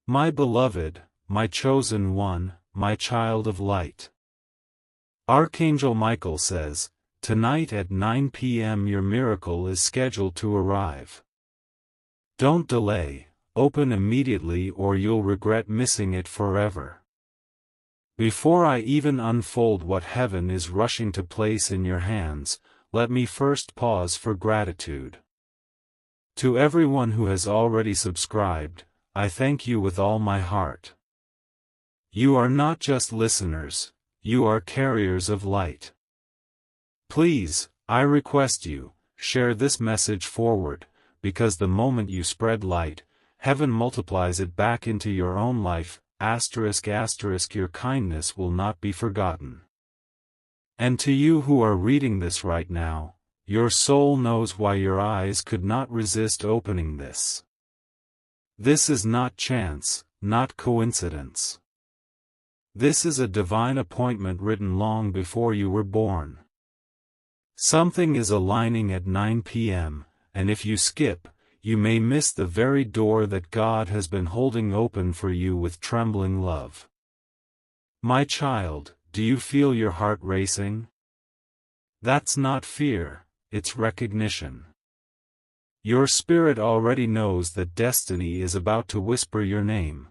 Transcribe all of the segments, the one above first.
My beloved, my chosen one, my child of light. Archangel Michael says, tonight at 9 p.m. your miracle is scheduled to arrive. Don't delay, open immediately or you'll regret missing it forever. Before I even unfold what heaven is rushing to place in your hands, let me first pause for gratitude. To everyone who has already subscribed, I thank you with all my heart. You are not just listeners, you are carriers of light. Please, I request you, share this message forward, because the moment you spread light, heaven multiplies it back into your own life. Your kindness will not be forgotten. And to you who are reading this right now, your soul knows why your eyes could not resist opening this. This is not chance, not coincidence. This is a divine appointment written long before you were born. Something is aligning at 9 p.m., and if you skip, you may miss the very door that God has been holding open for you with trembling love. My child, do you feel your heart racing? That's not fear, it's recognition. Your spirit already knows that destiny is about to whisper your name.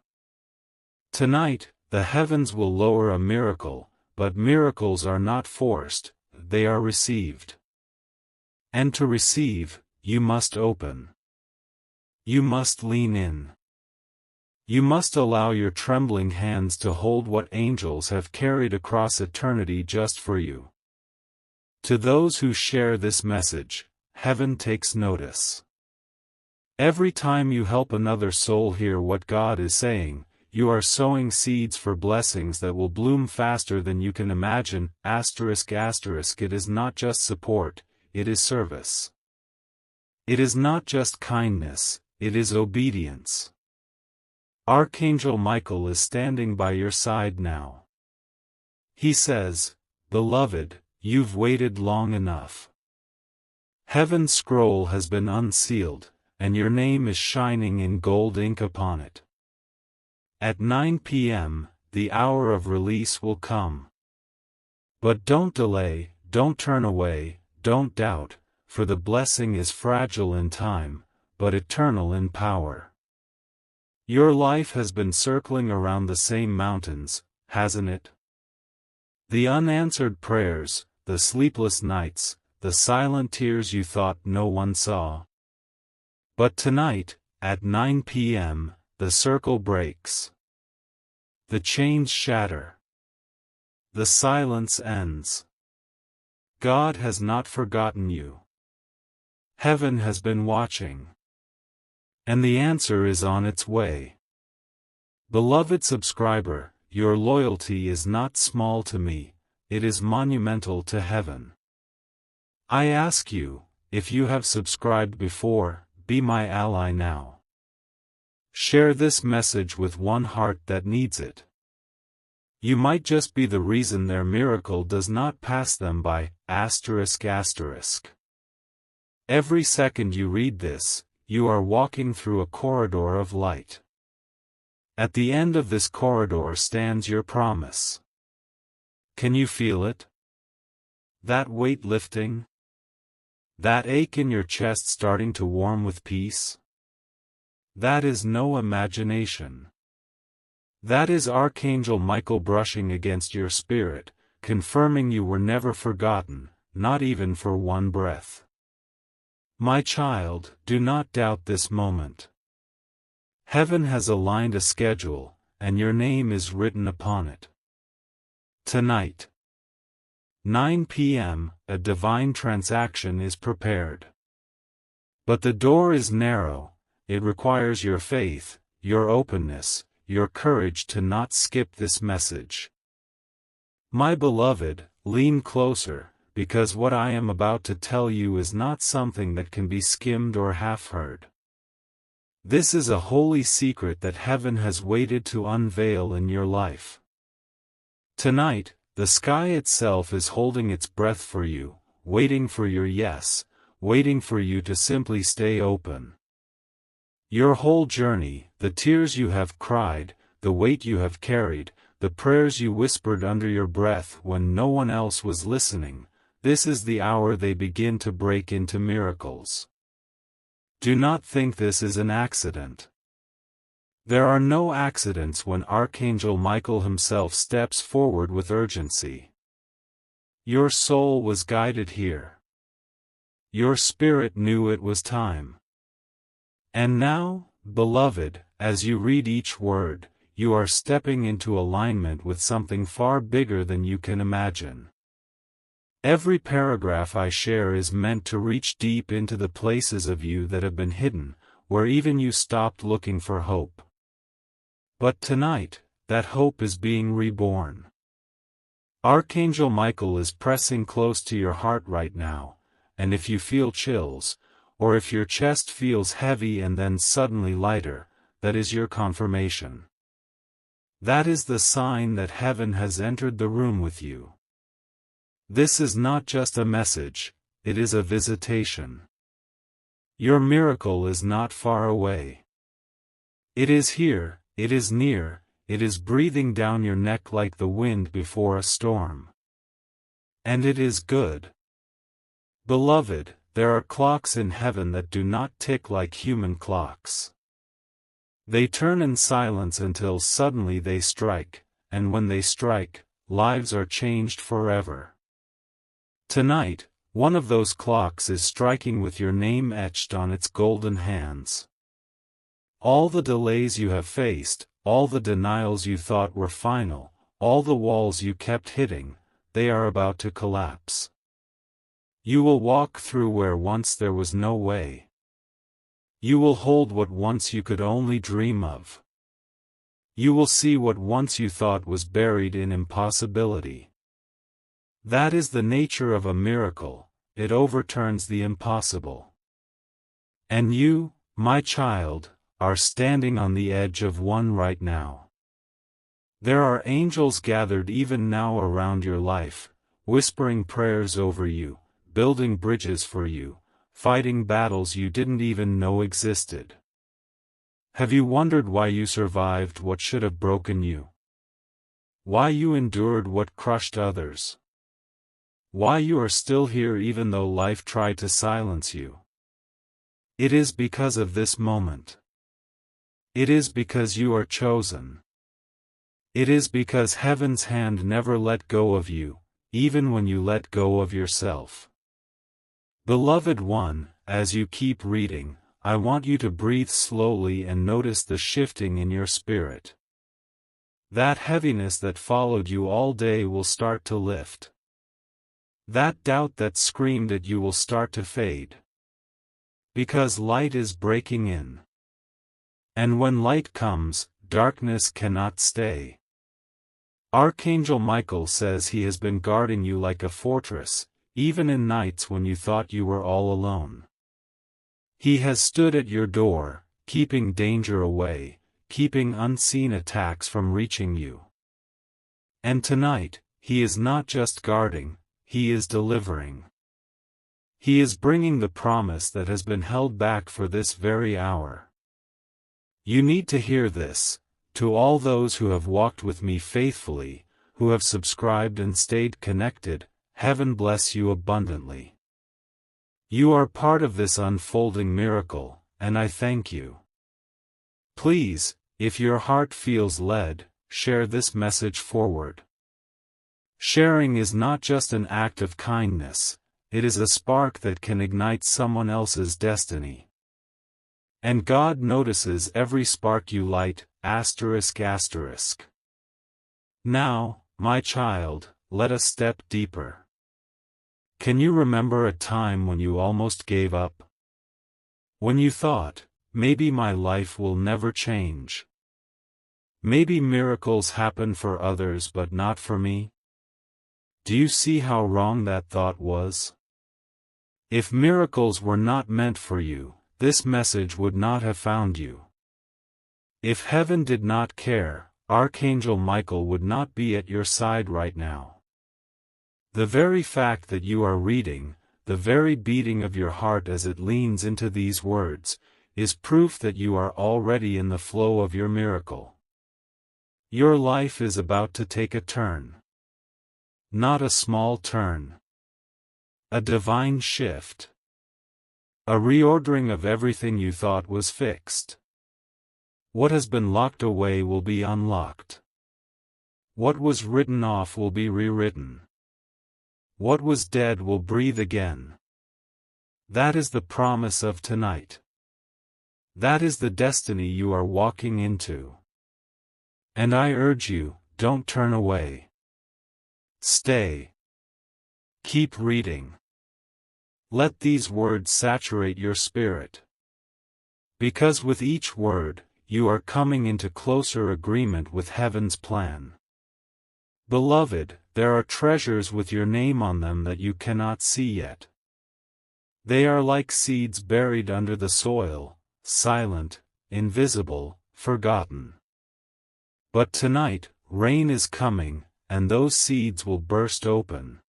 Tonight, the heavens will lower a miracle, but miracles are not forced, they are received. And to receive, you must open. You must lean in. You must allow your trembling hands to hold what angels have carried across eternity just for you. To those who share this message, heaven takes notice. Every time you help another soul hear what God is saying, you are sowing seeds for blessings that will bloom faster than you can imagine. It is not just support, it is service. It is not just kindness, it is obedience. Archangel Michael is standing by your side now. He says, beloved, you've waited long enough. Heaven's scroll has been unsealed, and your name is shining in gold ink upon it. At 9 p.m., the hour of release will come. But don't delay, don't turn away, don't doubt, for the blessing is fragile in time, but eternal in power. Your life has been circling around the same mountains, hasn't it? The unanswered prayers, the sleepless nights, the silent tears you thought no one saw. But tonight, at 9 p.m., the circle breaks. The chains shatter. The silence ends. God has not forgotten you. Heaven has been watching. And the answer is on its way. Beloved subscriber, your loyalty is not small to me, it is monumental to heaven. I ask you, if you have subscribed before, be my ally now. Share this message with one heart that needs it. You might just be the reason their miracle does not pass them by. Every second you read this, you are walking through a corridor of light. At the end of this corridor stands your promise. Can you feel it? That weight lifting? That ache in your chest starting to warm with peace? That is no imagination. That is Archangel Michael brushing against your spirit, confirming you were never forgotten, not even for one breath. My child, do not doubt this moment. Heaven has aligned a schedule, and your name is written upon it. Tonight, 9 p.m., a divine transaction is prepared. But the door is narrow, it requires your faith, your openness, your courage to not skip this message. My beloved, lean closer, because what I am about to tell you is not something that can be skimmed or half-heard. This is a holy secret that heaven has waited to unveil in your life. Tonight, the sky itself is holding its breath for you, waiting for your yes, waiting for you to simply stay open. Your whole journey, the tears you have cried, the weight you have carried, the prayers you whispered under your breath when no one else was listening, this is the hour they begin to break into miracles. Do not think this is an accident. There are no accidents when Archangel Michael himself steps forward with urgency. Your soul was guided here. Your spirit knew it was time. And now, beloved, as you read each word, you are stepping into alignment with something far bigger than you can imagine. Every paragraph I share is meant to reach deep into the places of you that have been hidden, where even you stopped looking for hope. But tonight, that hope is being reborn. Archangel Michael is pressing close to your heart right now, and if you feel chills, or if your chest feels heavy and then suddenly lighter, that is your confirmation. That is the sign that heaven has entered the room with you. This is not just a message, it is a visitation. Your miracle is not far away. It is here, it is near, it is breathing down your neck like the wind before a storm. And it is good. Beloved, there are clocks in heaven that do not tick like human clocks. They turn in silence until suddenly they strike, and when they strike, lives are changed forever. Tonight, one of those clocks is striking with your name etched on its golden hands. All the delays you have faced, all the denials you thought were final, all the walls you kept hitting, they are about to collapse. You will walk through where once there was no way. You will hold what once you could only dream of. You will see what once you thought was buried in impossibility. That is the nature of a miracle, it overturns the impossible. And you, my child, are standing on the edge of one right now. There are angels gathered even now around your life, whispering prayers over you, building bridges for you, fighting battles you didn't even know existed. Have you wondered why you survived what should have broken you? Why you endured what crushed others? Why you are still here even though life tried to silence you? It is because of this moment. It is because you are chosen. It is because heaven's hand never let go of you, even when you let go of yourself. Beloved one, as you keep reading, I want you to breathe slowly and notice the shifting in your spirit. That heaviness that followed you all day will start to lift. That doubt that screamed at you will start to fade. Because light is breaking in. And when light comes, darkness cannot stay. Archangel Michael says he has been guarding you like a fortress, even in nights when you thought you were all alone. He has stood at your door, keeping danger away, keeping unseen attacks from reaching you. And tonight, he is not just guarding, he is delivering. He is bringing the promise that has been held back for this very hour. You need to hear this, to all those who have walked with me faithfully, who have subscribed and stayed connected, heaven bless you abundantly. You are part of this unfolding miracle, and I thank you. Please, if your heart feels led, share this message forward. Sharing is not just an act of kindness, it is a spark that can ignite someone else's destiny. And God notices every spark you light, asterisk asterisk. Now, my child, let us step deeper. Can you remember a time when you almost gave up? When you thought, maybe my life will never change. Maybe miracles happen for others but not for me? Do you see how wrong that thought was? If miracles were not meant for you, this message would not have found you. If heaven did not care, Archangel Michael would not be at your side right now. The very fact that you are reading, the very beating of your heart as it leans into these words, is proof that you are already in the flow of your miracle. Your life is about to take a turn. Not a small turn. A divine shift. A reordering of everything you thought was fixed. What has been locked away will be unlocked. What was written off will be rewritten. What was dead will breathe again. That is the promise of tonight. That is the destiny you are walking into. And I urge you, don't turn away. Stay. Keep reading. Let these words saturate your spirit. Because with each word, you are coming into closer agreement with heaven's plan. Beloved, there are treasures with your name on them that you cannot see yet. They are like seeds buried under the soil, silent, invisible, forgotten. But tonight, rain is coming, and those seeds will burst open.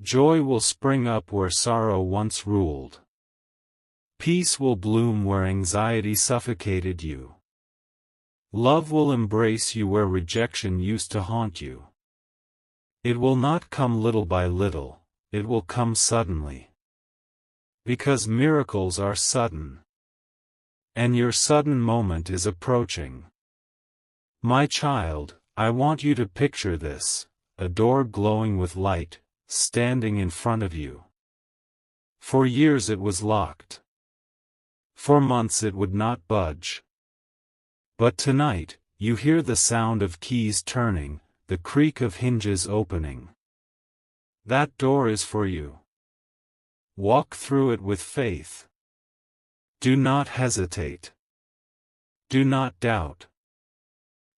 Joy will spring up where sorrow once ruled. Peace will bloom where anxiety suffocated you. Love will embrace you where rejection used to haunt you. It will not come little by little, it will come suddenly. Because miracles are sudden. And your sudden moment is approaching. My child, I want you to picture this, a door glowing with light, standing in front of you. For years it was locked. For months it would not budge. But tonight, you hear the sound of keys turning, the creak of hinges opening. That door is for you. Walk through it with faith. Do not hesitate. Do not doubt.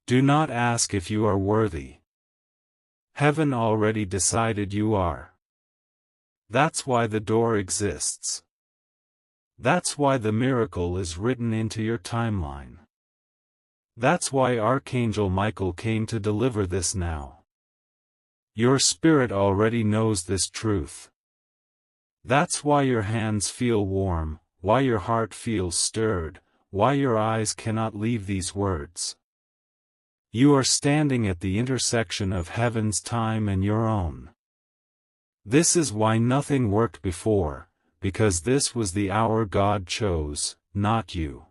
Do not ask if you are worthy. Heaven already decided you are. That's why the door exists. That's why the miracle is written into your timeline. That's why Archangel Michael came to deliver this now. Your spirit already knows this truth. That's why your hands feel warm, why your heart feels stirred, why your eyes cannot leave these words. You are standing at the intersection of heaven's time and your own. This is why nothing worked before, because this was the hour God chose, not you.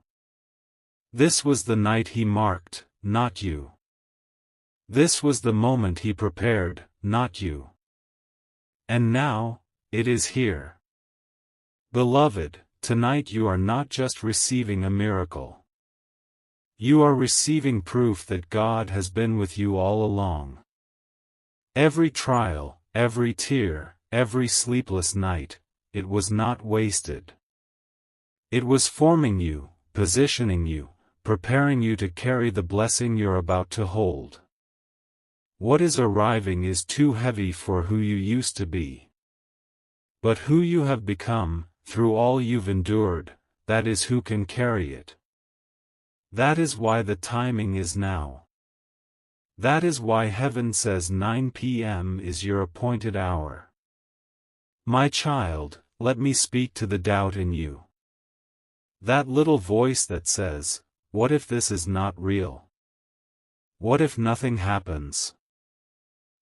This was the night He marked, not you. This was the moment He prepared, not you. And now, it is here. Beloved, tonight you are not just receiving a miracle. You are receiving proof that God has been with you all along. Every trial, every tear, every sleepless night, it was not wasted. It was forming you, positioning you, preparing you to carry the blessing you're about to hold. What is arriving is too heavy for who you used to be. But who you have become, through all you've endured, that is who can carry it. That is why the timing is now. That is why heaven says 9 p.m. is your appointed hour. My child, let me speak to the doubt in you. That little voice that says, what if this is not real? What if nothing happens?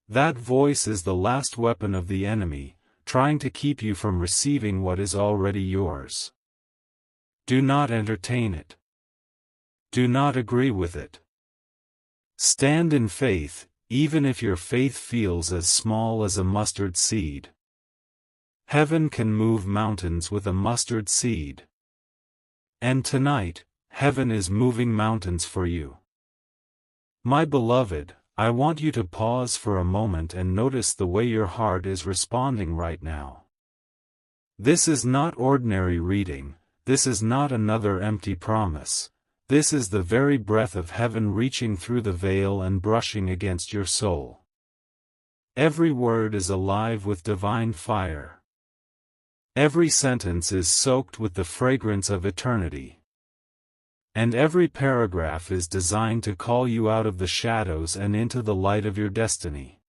That voice is the last weapon of the enemy, trying to keep you from receiving what is already yours. Do not entertain it. Do not agree with it. Stand in faith, even if your faith feels as small as a mustard seed. Heaven can move mountains with a mustard seed. And tonight, heaven is moving mountains for you. My beloved, I want you to pause for a moment and notice the way your heart is responding right now. This is not ordinary reading, this is not another empty promise. This is the very breath of heaven reaching through the veil and brushing against your soul. Every word is alive with divine fire. Every sentence is soaked with the fragrance of eternity. And every paragraph is designed to call you out of the shadows and into the light of your destiny.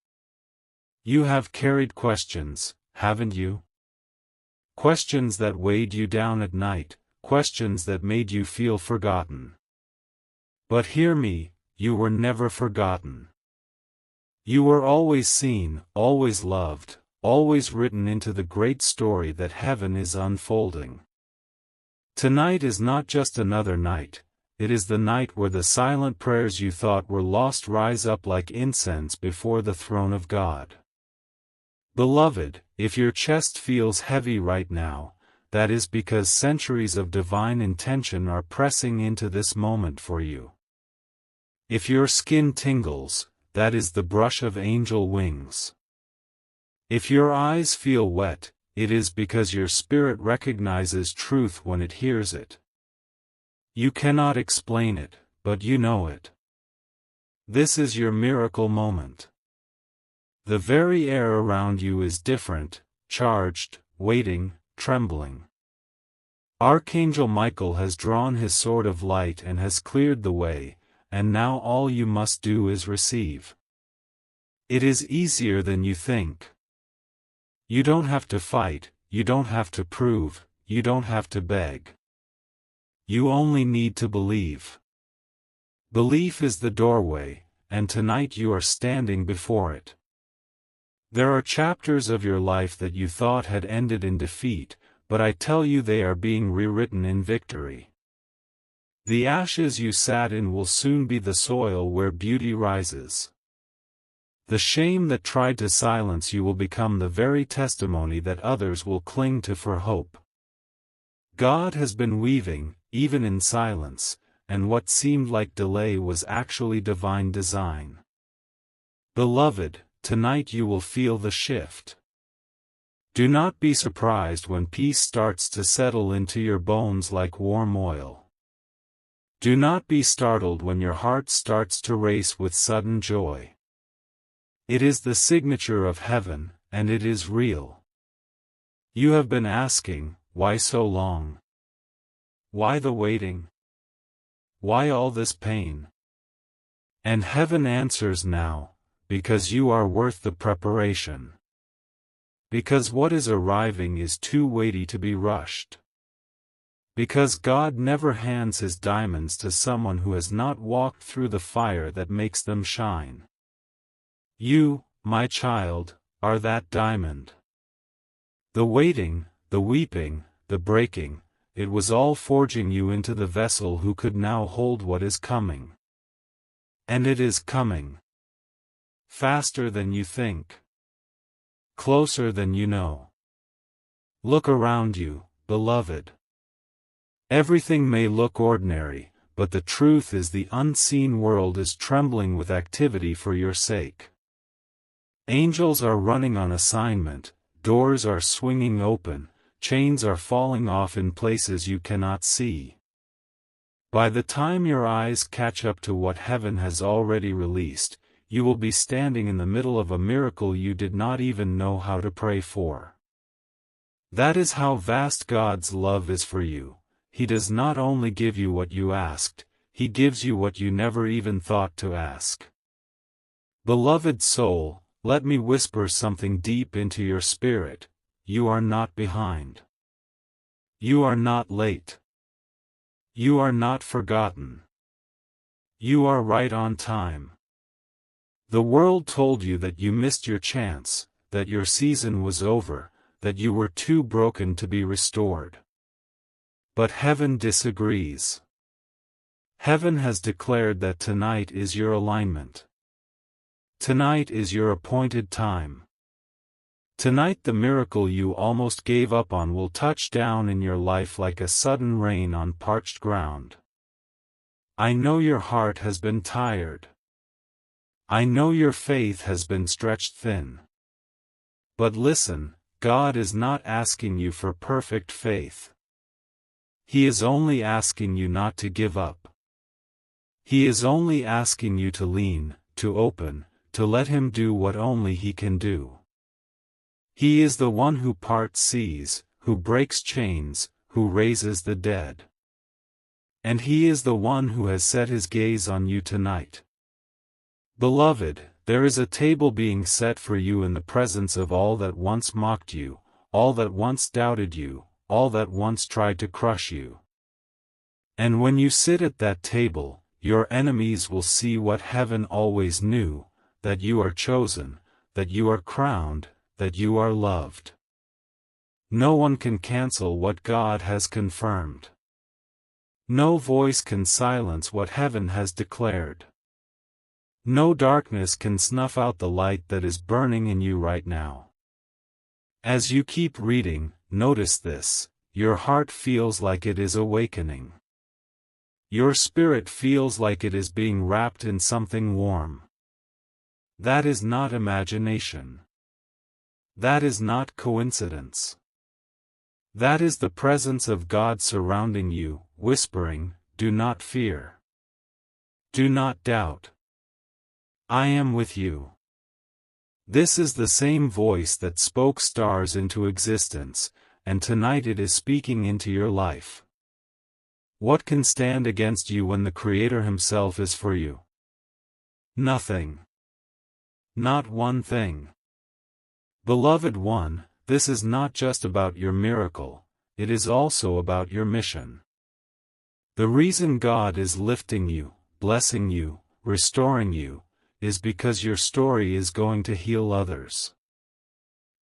You have carried questions, haven't you? Questions that weighed you down at night. questions that made you feel forgotten. But hear me, you were never forgotten. You were always seen, always loved, always written into the great story that heaven is unfolding. Tonight is not just another night, it is the night where the silent prayers you thought were lost rise up like incense before the throne of God. Beloved, if your chest feels heavy right now, that is because centuries of divine intention are pressing into this moment for you. If your skin tingles, that is the brush of angel wings. If your eyes feel wet, it is because your spirit recognizes truth when it hears it. You cannot explain it, but you know it. This is your miracle moment. The very air around you is different, charged, waiting, trembling. Archangel Michael has drawn his sword of light and has cleared the way, and now all you must do is receive. It is easier than you think. You don't have to fight, you don't have to prove, you don't have to beg. You only need to believe. Belief is the doorway, and tonight you are standing before it. There are chapters of your life that you thought had ended in defeat, but I tell you they are being rewritten in victory. The ashes you sat in will soon be the soil where beauty rises. The shame that tried to silence you will become the very testimony that others will cling to for hope. God has been weaving, even in silence, and what seemed like delay was actually divine design. Beloved, tonight you will feel the shift. Do not be surprised when peace starts to settle into your bones like warm oil. Do not be startled when your heart starts to race with sudden joy. It is the signature of heaven, and it is real. You have been asking, why so long? Why the waiting? Why all this pain? And heaven answers now, because you are worth the preparation. Because what is arriving is too weighty to be rushed. Because God never hands his diamonds to someone who has not walked through the fire that makes them shine. You, my child, are that diamond. The waiting, the weeping, the breaking, it was all forging you into the vessel who could now hold what is coming. And it is coming. Faster than you think. Closer than you know. Look around you, beloved. Everything may look ordinary, but the truth is the unseen world is trembling with activity for your sake. Angels are running on assignment, doors are swinging open, chains are falling off in places you cannot see. By the time your eyes catch up to what heaven has already released, you will be standing in the middle of a miracle you did not even know how to pray for. That is how vast God's love is for you. He does not only give you what you asked, he gives you what you never even thought to ask. Beloved soul, let me whisper something deep into your spirit. You are not behind. You are not late. You are not forgotten. You are right on time. The world told you that you missed your chance, that your season was over, that you were too broken to be restored. But heaven disagrees. Heaven has declared that tonight is your alignment. Tonight is your appointed time. Tonight the miracle you almost gave up on will touch down in your life like a sudden rain on parched ground. I know your heart has been tired. I know your faith has been stretched thin. But listen, God is not asking you for perfect faith. He is only asking you not to give up. He is only asking you to lean, to open, to let him do what only he can do. He is the one who parts seas, who breaks chains, who raises the dead. And he is the one who has set his gaze on you tonight. Beloved, there is a table being set for you in the presence of all that once mocked you, all that once doubted you, all that once tried to crush you. And when you sit at that table, your enemies will see what heaven always knew, that you are chosen, that you are crowned, that you are loved. No one can cancel what God has confirmed. No voice can silence what heaven has declared. No darkness can snuff out the light that is burning in you right now. As you keep reading, notice this: your heart feels like it is awakening. Your spirit feels like it is being wrapped in something warm. That is not imagination. That is not coincidence. That is the presence of God surrounding you, whispering, "Do not fear. Do not doubt. I am with you." This is the same voice that spoke stars into existence, and tonight it is speaking into your life. What can stand against you when the Creator Himself is for you? Nothing. Not one thing. Beloved one, this is not just about your miracle, it is also about your mission. The reason God is lifting you, blessing you, restoring you, is because your story is going to heal others.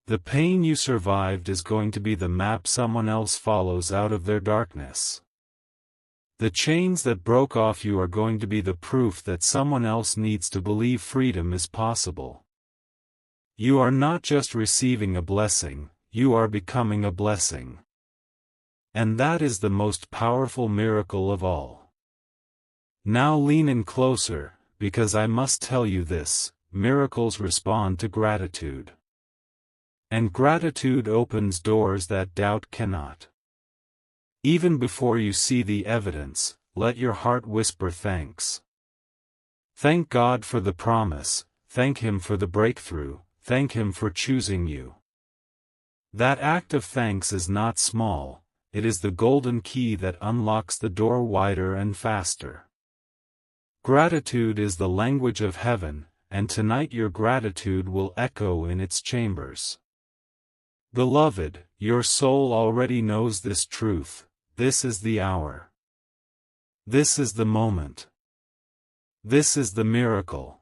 The pain you survived is going to be the map someone else follows out of their darkness. The chains that broke off you are going to be the proof that someone else needs to believe freedom is possible. You are not just receiving a blessing, you are becoming a blessing. And that is the most powerful miracle of all. Now lean in closer, because I must tell you this: miracles respond to gratitude. And gratitude opens doors that doubt cannot. Even before you see the evidence, let your heart whisper thanks. Thank God for the promise, thank Him for the breakthrough, thank Him for choosing you. That act of thanks is not small, it is the golden key that unlocks the door wider and faster. Gratitude is the language of heaven, and tonight your gratitude will echo in its chambers. Beloved, your soul already knows this truth. This is the hour. This is the moment. This is the miracle.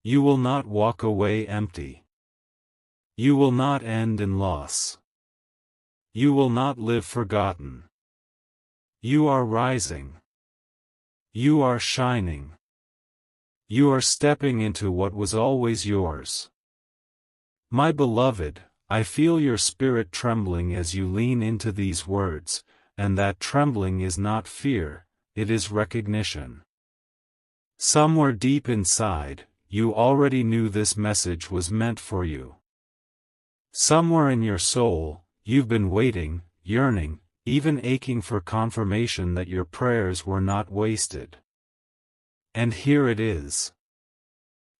You will not walk away empty. You will not end in loss. You will not live forgotten. You are rising. You are shining. You are stepping into what was always yours. My beloved, I feel your spirit trembling as you lean into these words, and that trembling is not fear, it is recognition. Somewhere deep inside, you already knew this message was meant for you. Somewhere in your soul, you've been waiting, yearning, even aching for confirmation that your prayers were not wasted. And here it is.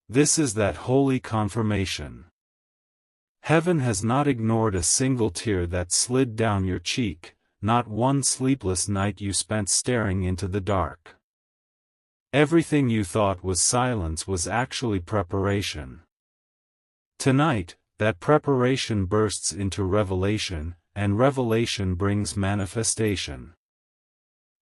This is that holy confirmation. Heaven has not ignored a single tear that slid down your cheek, not one sleepless night you spent staring into the dark. Everything you thought was silence was actually preparation. Tonight, that preparation bursts into revelation, and revelation brings manifestation.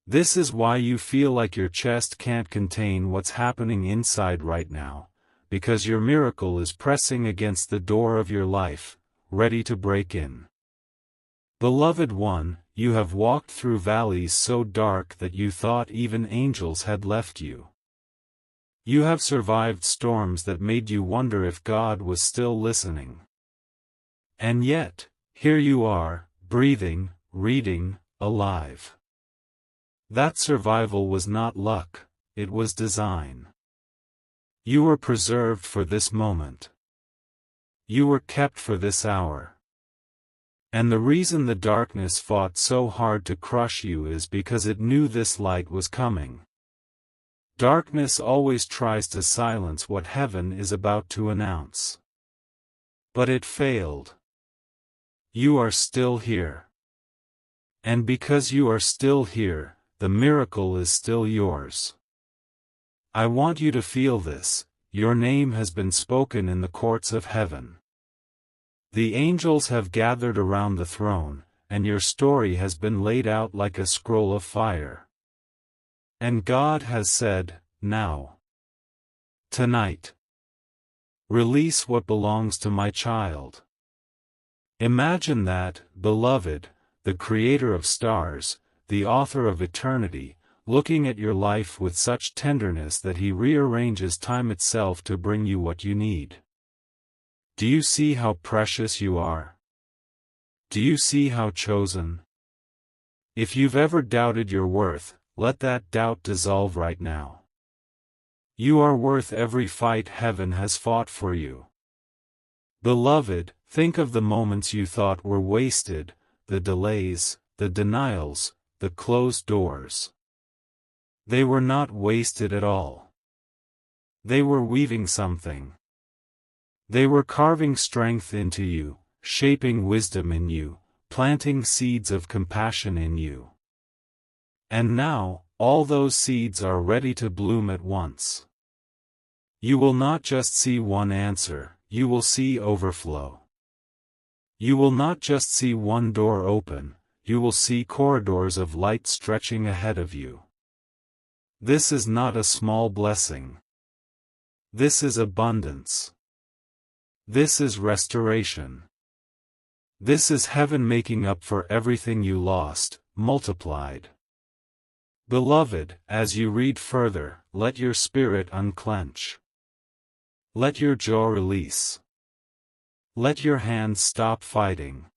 This is why you feel like your chest can't contain what's happening inside right now, because your miracle is pressing against the door of your life, ready to break in. Beloved one, you have walked through valleys so dark that you thought even angels had left you. You have survived storms that made you wonder if God was still listening. And yet, here you are, breathing, reading, alive. That survival was not luck, it was design. You were preserved for this moment. You were kept for this hour. And the reason the darkness fought so hard to crush you is because it knew this light was coming. Darkness always tries to silence what heaven is about to announce. But it failed. You are still here. And because you are still here, the miracle is still yours. I want you to feel this: your name has been spoken in the courts of heaven. The angels have gathered around the throne, and your story has been laid out like a scroll of fire. And God has said, now. Tonight. Release what belongs to my child. Imagine that, beloved, the creator of stars, the author of eternity, looking at your life with such tenderness that he rearranges time itself to bring you what you need. Do you see how precious you are? Do you see how chosen? If you've ever doubted your worth, let that doubt dissolve right now. You are worth every fight heaven has fought for you. Beloved, think of the moments you thought were wasted, the delays, the denials, the closed doors. They were not wasted at all. They were weaving something. They were carving strength into you, shaping wisdom in you, planting seeds of compassion in you. And now, all those seeds are ready to bloom at once. You will not just see one answer, you will see overflow. You will not just see one door open, you will see corridors of light stretching ahead of you. This is not a small blessing. This is abundance. This is restoration. This is heaven making up for everything you lost, multiplied. Beloved, as you read further, let your spirit unclench. Let your jaw release. Let your hands stop fighting.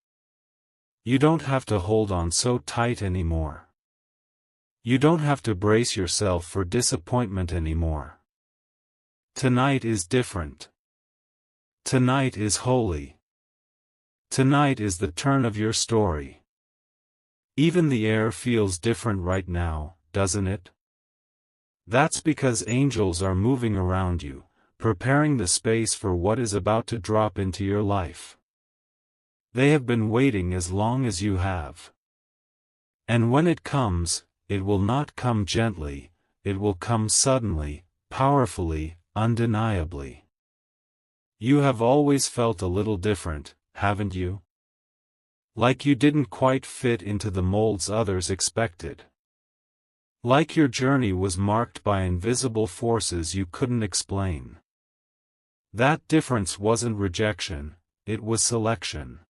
You don't have to hold on so tight anymore. You don't have to brace yourself for disappointment anymore. Tonight is different. Tonight is holy. Tonight is the turn of your story. Even the air feels different right now, doesn't it? That's because angels are moving around you, preparing the space for what is about to drop into your life. They have been waiting as long as you have. And when it comes, it will not come gently, it will come suddenly, powerfully, undeniably. You have always felt a little different, haven't you? Like you didn't quite fit into the molds others expected. Like your journey was marked by invisible forces you couldn't explain. That difference wasn't rejection, it was selection.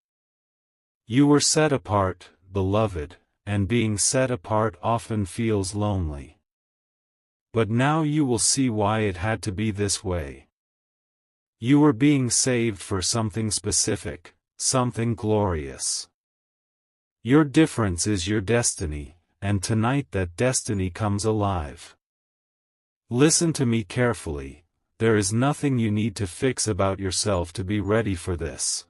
You were set apart, beloved, and being set apart often feels lonely. But now you will see why it had to be this way. You were being saved for something specific, something glorious. Your difference is your destiny, and tonight that destiny comes alive. Listen to me carefully, there is nothing you need to fix about yourself to be ready for this.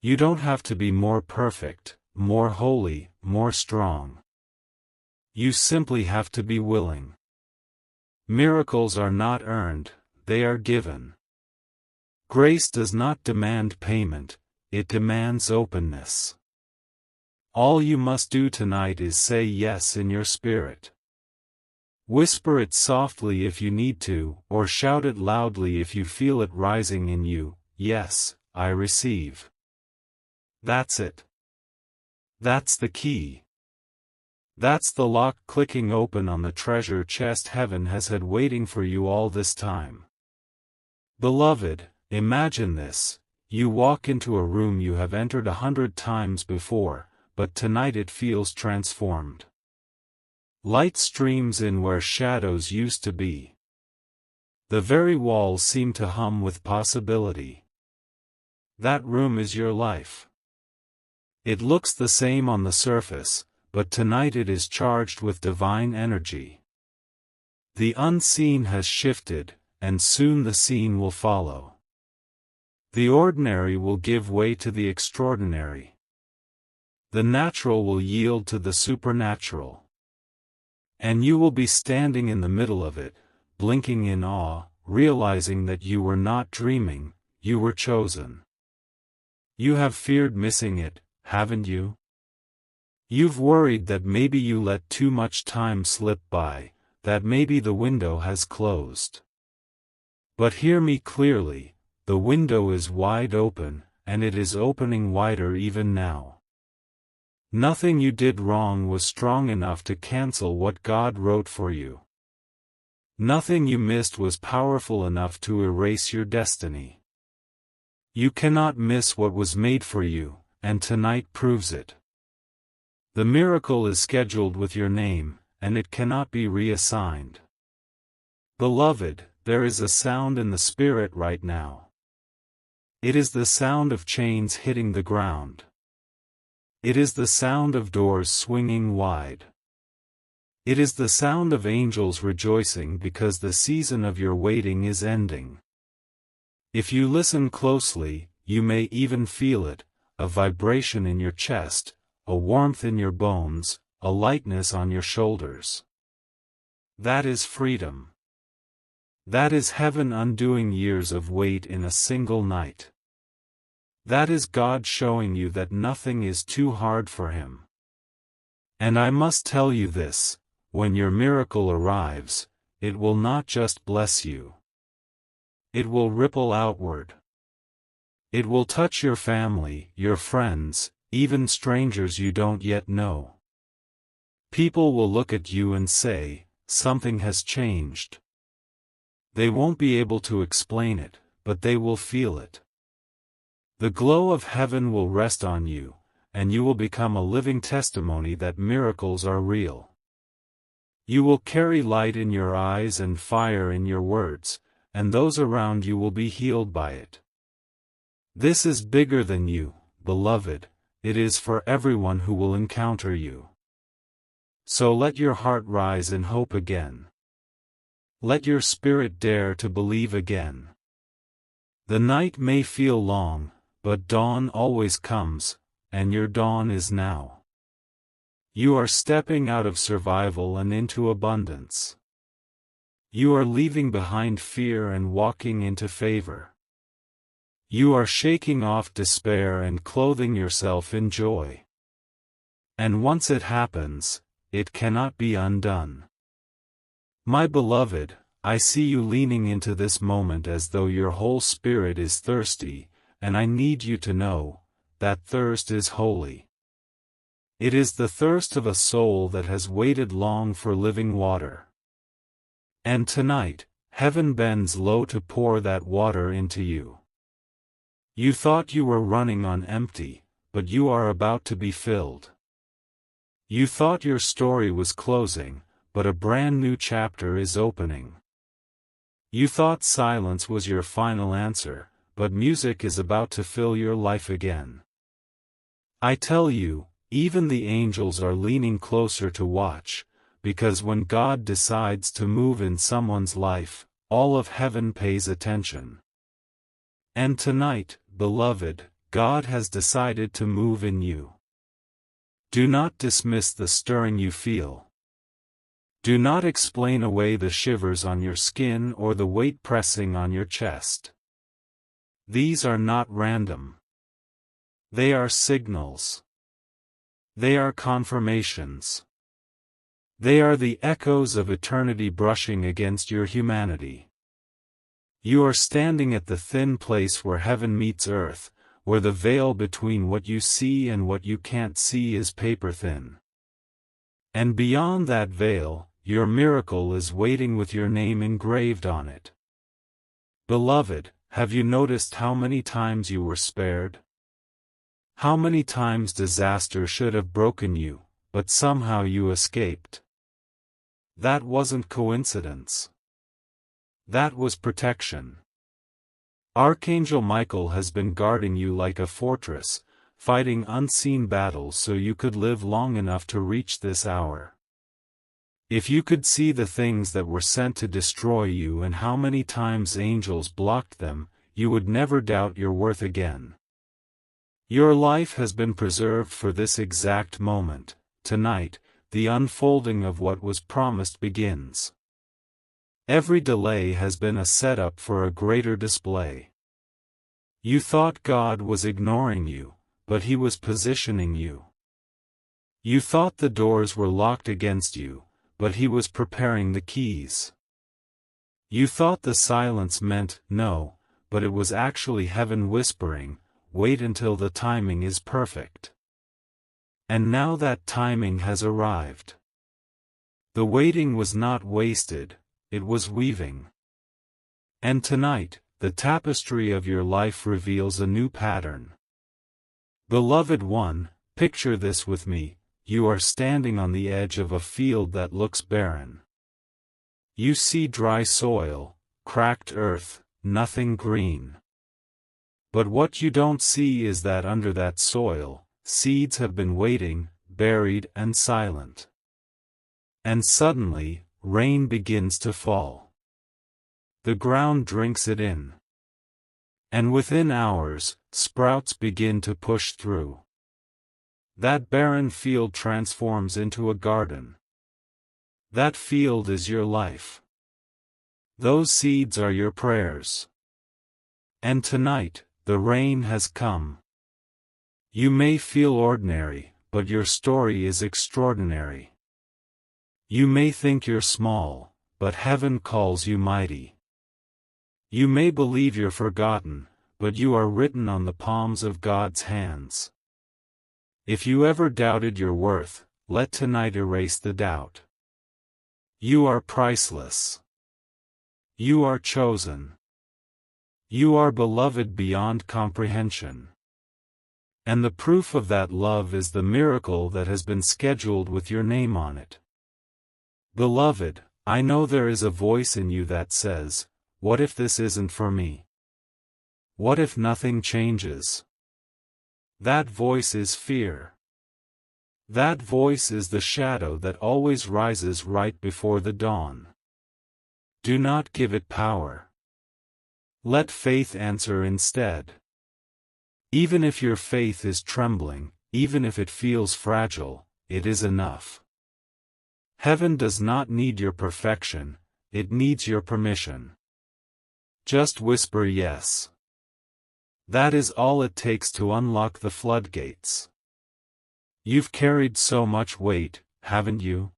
You don't have to be more perfect, more holy, more strong. You simply have to be willing. Miracles are not earned, they are given. Grace does not demand payment, it demands openness. All you must do tonight is say yes in your spirit. Whisper it softly if you need to, or shout it loudly if you feel it rising in you, yes, I receive. That's it. That's the key. That's the lock clicking open on the treasure chest heaven has had waiting for you all this time. Beloved, imagine this, you walk into a room you have entered 100 times before, but tonight it feels transformed. Light streams in where shadows used to be. The very walls seem to hum with possibility. That room is your life. It looks the same on the surface, but tonight it is charged with divine energy. The unseen has shifted, and soon the seen will follow. The ordinary will give way to the extraordinary. The natural will yield to the supernatural. And you will be standing in the middle of it, blinking in awe, realizing that you were not dreaming, you were chosen. You have feared missing it, haven't you? You've worried that maybe you let too much time slip by, that maybe the window has closed. But hear me clearly, the window is wide open, and it is opening wider even now. Nothing you did wrong was strong enough to cancel what God wrote for you. Nothing you missed was powerful enough to erase your destiny. You cannot miss what was made for you, and tonight proves it. The miracle is scheduled with your name, and it cannot be reassigned. Beloved, there is a sound in the spirit right now. It is the sound of chains hitting the ground. It is the sound of doors swinging wide. It is the sound of angels rejoicing because the season of your waiting is ending. If you listen closely, you may even feel it, a vibration in your chest, a warmth in your bones, a lightness on your shoulders. That is freedom. That is heaven undoing years of wait in a single night. That is God showing you that nothing is too hard for Him. And I must tell you this, when your miracle arrives, it will not just bless you. It will ripple outward. It will touch your family, your friends, even strangers you don't yet know. People will look at you and say, something has changed. They won't be able to explain it, but they will feel it. The glow of heaven will rest on you, and you will become a living testimony that miracles are real. You will carry light in your eyes and fire in your words, and those around you will be healed by it. This is bigger than you, beloved, it is for everyone who will encounter you. So let your heart rise in hope again. Let your spirit dare to believe again. The night may feel long, but dawn always comes, and your dawn is now. You are stepping out of survival and into abundance. You are leaving behind fear and walking into favor. You are shaking off despair and clothing yourself in joy. And once it happens, it cannot be undone. My beloved, I see you leaning into this moment as though your whole spirit is thirsty, and I need you to know, that thirst is holy. It is the thirst of a soul that has waited long for living water. And tonight, heaven bends low to pour that water into you. You thought you were running on empty, but you are about to be filled. You thought your story was closing, but a brand new chapter is opening. You thought silence was your final answer, but music is about to fill your life again. I tell you, even the angels are leaning closer to watch, because when God decides to move in someone's life, all of heaven pays attention. And tonight, beloved, God has decided to move in you. Do not dismiss the stirring you feel. Do not explain away the shivers on your skin or the weight pressing on your chest. These are not random. They are signals. They are confirmations. They are the echoes of eternity brushing against your humanity. You are standing at the thin place where heaven meets earth, where the veil between what you see and what you can't see is paper thin. And beyond that veil, your miracle is waiting with your name engraved on it. Beloved, have you noticed how many times you were spared? How many times disaster should have broken you, but somehow you escaped? That wasn't coincidence. That was protection. Archangel Michael has been guarding you like a fortress, fighting unseen battles so you could live long enough to reach this hour. If you could see the things that were sent to destroy you and how many times angels blocked them, you would never doubt your worth again. Your life has been preserved for this exact moment. Tonight, the unfolding of what was promised begins. Every delay has been a setup for a greater display. You thought God was ignoring you, but He was positioning you. You thought the doors were locked against you, but He was preparing the keys. You thought the silence meant no, but it was actually heaven whispering, wait until the timing is perfect. And now that timing has arrived. The waiting was not wasted, it was weaving. And tonight, the tapestry of your life reveals a new pattern. Beloved one, picture this with me. You are standing on the edge of a field that looks barren. You see dry soil, cracked earth, nothing green. But what you don't see is that under that soil, seeds have been waiting, buried and silent. And suddenly, rain begins to fall. The ground drinks it in. And within hours, sprouts begin to push through. That barren field transforms into a garden. That field is your life. Those seeds are your prayers. And tonight, the rain has come. You may feel ordinary, but your story is extraordinary. You may think you're small, but heaven calls you mighty. You may believe you're forgotten, but you are written on the palms of God's hands. If you ever doubted your worth, let tonight erase the doubt. You are priceless. You are chosen. You are beloved beyond comprehension. And the proof of that love is the miracle that has been scheduled with your name on it. Beloved, I know there is a voice in you that says, "What if this isn't for me? What if nothing changes?" That voice is fear. That voice is the shadow that always rises right before the dawn. Do not give it power. Let faith answer instead. Even if your faith is trembling, even if it feels fragile, it is enough. Heaven does not need your perfection, it needs your permission. Just whisper yes. That is all it takes to unlock the floodgates. You've carried so much weight, haven't you?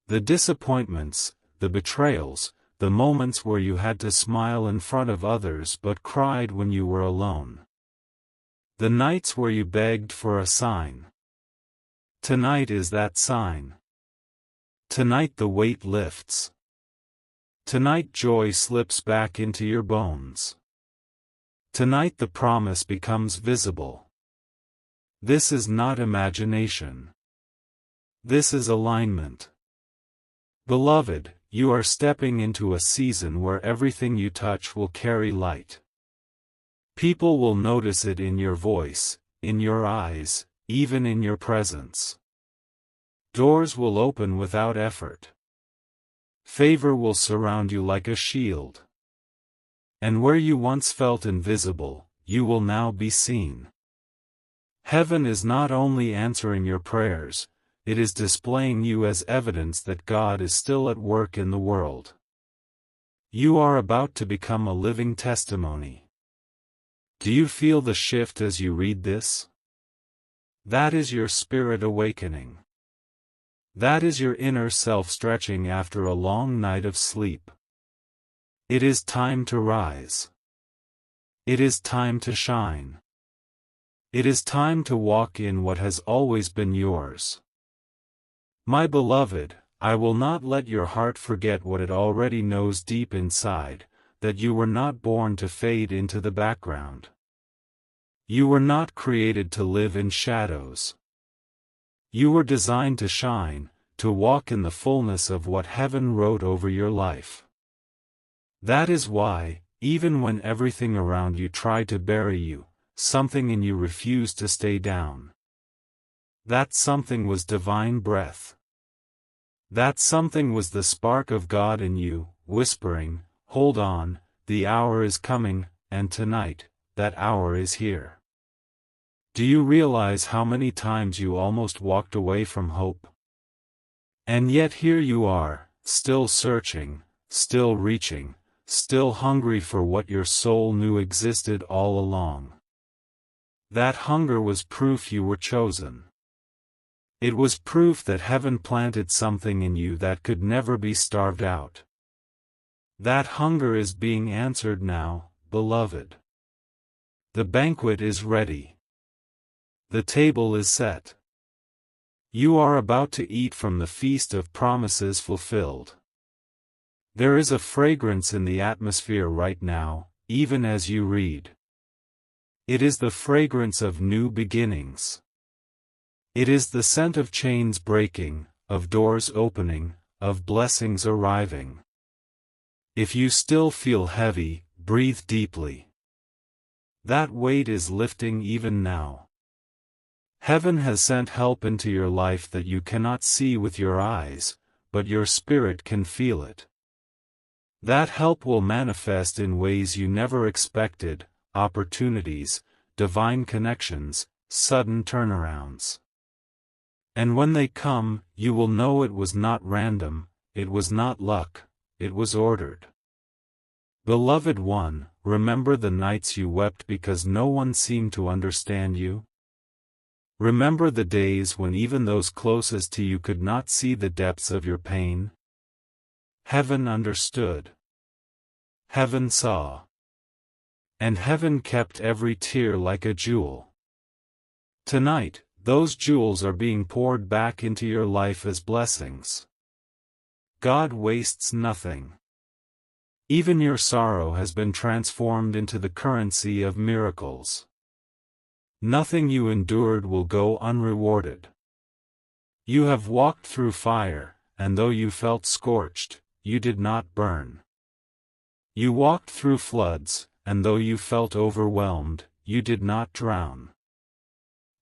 The disappointments, the betrayals, the moments where you had to smile in front of others but cried when you were alone. The nights where you begged for a sign. Tonight is that sign. Tonight the weight lifts. Tonight joy slips back into your bones. Tonight the promise becomes visible. This is not imagination. This is alignment. Beloved, you are stepping into a season where everything you touch will carry light. People will notice it in your voice, in your eyes, even in your presence. Doors will open without effort. Favor will surround you like a shield. And where you once felt invisible, you will now be seen. Heaven is not only answering your prayers, it is displaying you as evidence that God is still at work in the world. You are about to become a living testimony. Do you feel the shift as you read this? That is your spirit awakening. That is your inner self stretching after a long night of sleep. It is time to rise. It is time to shine. It is time to walk in what has always been yours. My beloved, I will not let your heart forget what it already knows deep inside, that you were not born to fade into the background. You were not created to live in shadows. You were designed to shine, to walk in the fullness of what heaven wrote over your life. That is why, even when everything around you tried to bury you, something in you refused to stay down. That something was divine breath. That something was the spark of God in you, whispering, "Hold on, the hour is coming," and tonight, that hour is here. Do you realize how many times you almost walked away from hope? And yet here you are, still searching, still reaching, still hungry for what your soul knew existed all along. That hunger was proof you were chosen. It was proof that heaven planted something in you that could never be starved out. That hunger is being answered now, beloved. The banquet is ready. The table is set. You are about to eat from the feast of promises fulfilled. There is a fragrance in the atmosphere right now, even as you read. It is the fragrance of new beginnings. It is the scent of chains breaking, of doors opening, of blessings arriving. If you still feel heavy, breathe deeply. That weight is lifting even now. Heaven has sent help into your life that you cannot see with your eyes, but your spirit can feel it. That help will manifest in ways you never expected, opportunities, divine connections, sudden turnarounds. And when they come, you will know it was not random, it was not luck, it was ordered. Beloved one, remember the nights you wept because no one seemed to understand you? Remember the days when even those closest to you could not see the depths of your pain? Heaven understood. Heaven saw. And heaven kept every tear like a jewel. Tonight, those jewels are being poured back into your life as blessings. God wastes nothing. Even your sorrow has been transformed into the currency of miracles. Nothing you endured will go unrewarded. You have walked through fire, and though you felt scorched, you did not burn. You walked through floods, and though you felt overwhelmed, you did not drown.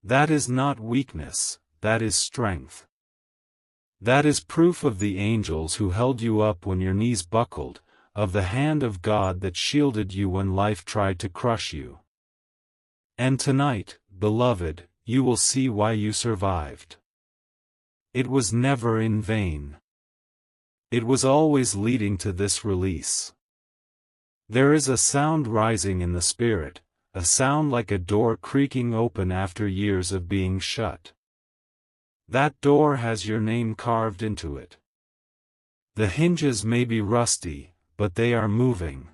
That is not weakness, that is strength. That is proof of the angels who held you up when your knees buckled, of the hand of God that shielded you when life tried to crush you. And tonight, beloved, you will see why you survived. It was never in vain. It was always leading to this release. There is a sound rising in the spirit, a sound like a door creaking open after years of being shut. That door has your name carved into it. The hinges may be rusty, but they are moving.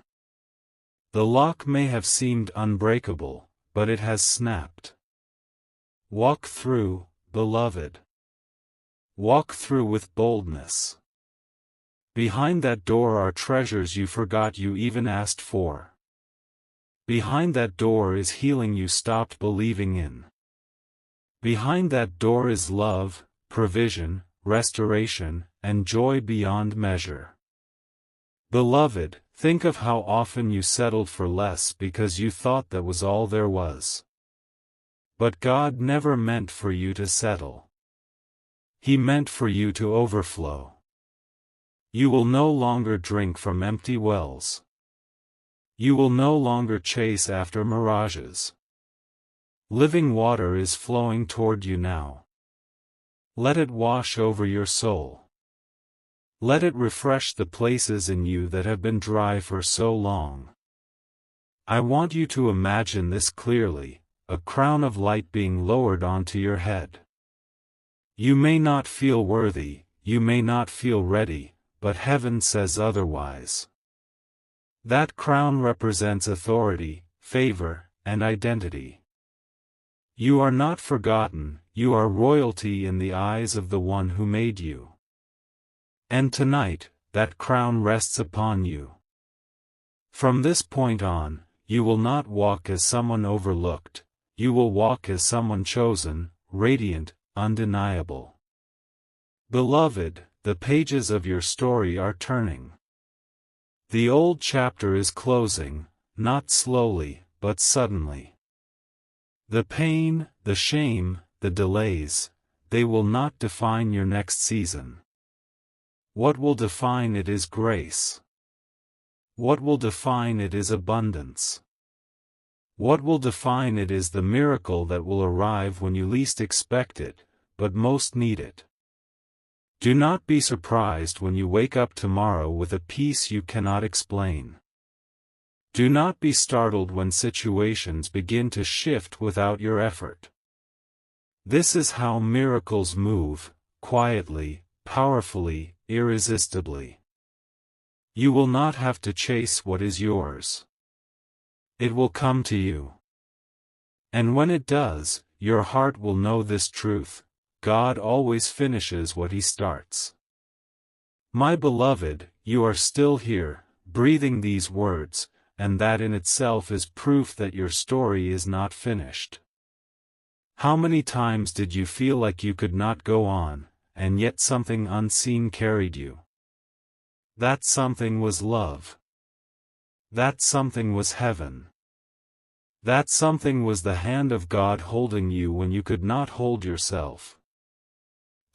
The lock may have seemed unbreakable, but it has snapped. Walk through, beloved. Walk through with boldness. Behind that door are treasures you forgot you even asked for. Behind that door is healing you stopped believing in. Behind that door is love, provision, restoration, and joy beyond measure. Beloved, think of how often you settled for less because you thought that was all there was. But God never meant for you to settle. He meant for you to overflow. You will no longer drink from empty wells. You will no longer chase after mirages. Living water is flowing toward you now. Let it wash over your soul. Let it refresh the places in you that have been dry for so long. I want you to imagine this clearly, a crown of light being lowered onto your head. You may not feel worthy, you may not feel ready, but heaven says otherwise. That crown represents authority, favor, and identity. You are not forgotten, you are royalty in the eyes of the one who made you. And tonight, that crown rests upon you. From this point on, you will not walk as someone overlooked, you will walk as someone chosen, radiant, undeniable. Beloved, the pages of your story are turning. The old chapter is closing, not slowly, but suddenly. The pain, the shame, the delays, they will not define your next season. What will define it is grace. What will define it is abundance. What will define it is the miracle that will arrive when you least expect it, but most need it. Do not be surprised when you wake up tomorrow with a peace you cannot explain. Do not be startled when situations begin to shift without your effort. This is how miracles move, quietly, powerfully, irresistibly. You will not have to chase what is yours. It will come to you. And when it does, your heart will know this truth: God always finishes what He starts. My beloved, you are still here, breathing these words, and that in itself is proof that your story is not finished. How many times did you feel like you could not go on, and yet something unseen carried you? That something was love. That something was heaven. That something was the hand of God holding you when you could not hold yourself.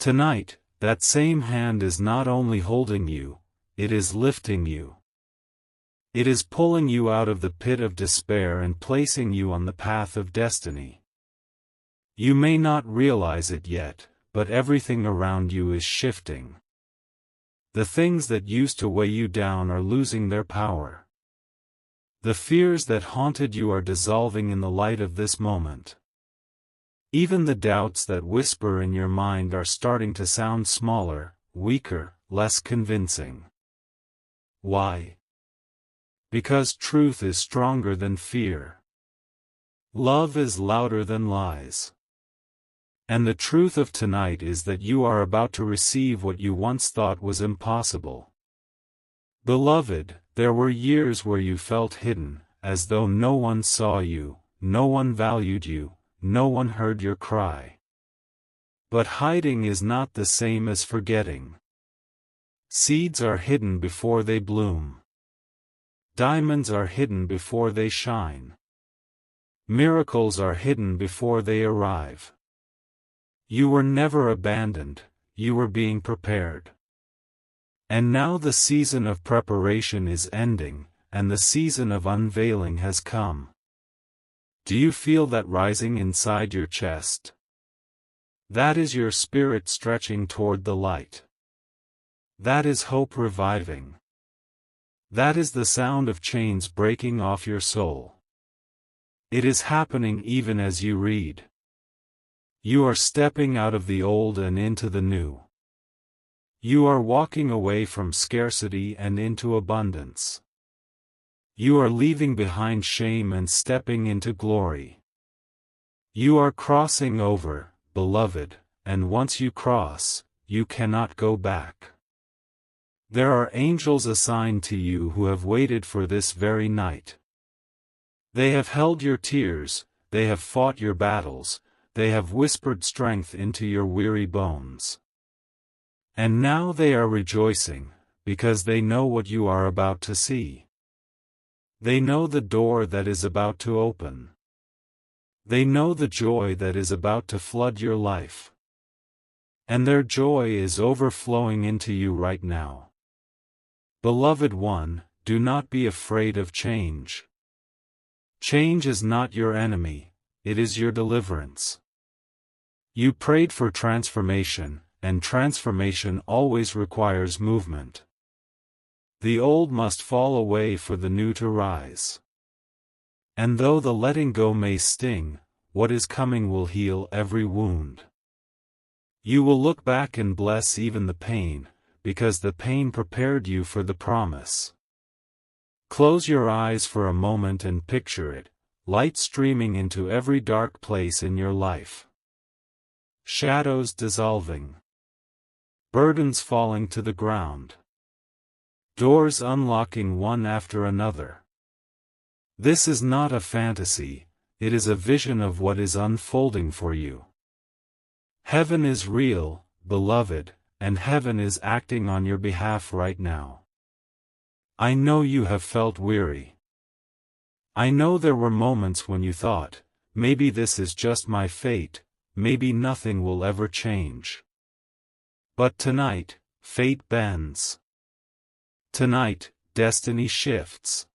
Tonight, that same hand is not only holding you, it is lifting you. It is pulling you out of the pit of despair and placing you on the path of destiny. You may not realize it yet, but everything around you is shifting. The things that used to weigh you down are losing their power. The fears that haunted you are dissolving in the light of this moment. Even the doubts that whisper in your mind are starting to sound smaller, weaker, less convincing. Why? Because truth is stronger than fear. Love is louder than lies. And the truth of tonight is that you are about to receive what you once thought was impossible. Beloved, there were years where you felt hidden, as though no one saw you, no one valued you, no one heard your cry. But hiding is not the same as forgetting. Seeds are hidden before they bloom. Diamonds are hidden before they shine. Miracles are hidden before they arrive. You were never abandoned, you were being prepared. And now the season of preparation is ending, and the season of unveiling has come. Do you feel that rising inside your chest? That is your spirit stretching toward the light. That is hope reviving. That is the sound of chains breaking off your soul. It is happening even as you read. You are stepping out of the old and into the new. You are walking away from scarcity and into abundance. You are leaving behind shame and stepping into glory. You are crossing over, beloved, and once you cross, you cannot go back. There are angels assigned to you who have waited for this very night. They have held your tears, they have fought your battles, they have whispered strength into your weary bones. And now they are rejoicing, because they know what you are about to see. They know the door that is about to open. They know the joy that is about to flood your life. And their joy is overflowing into you right now. Beloved one, do not be afraid of change. Change is not your enemy, it is your deliverance. You prayed for transformation, and transformation always requires movement. The old must fall away for the new to rise. And though the letting go may sting, what is coming will heal every wound. You will look back and bless even the pain, because the pain prepared you for the promise. Close your eyes for a moment and picture it, light streaming into every dark place in your life. Shadows dissolving. Burdens falling to the ground. Doors unlocking one after another. This is not a fantasy, it is a vision of what is unfolding for you. Heaven is real, beloved, and heaven is acting on your behalf right now. I know you have felt weary. I know there were moments when you thought, maybe this is just my fate, maybe nothing will ever change. But tonight, fate bends. Tonight, destiny shifts.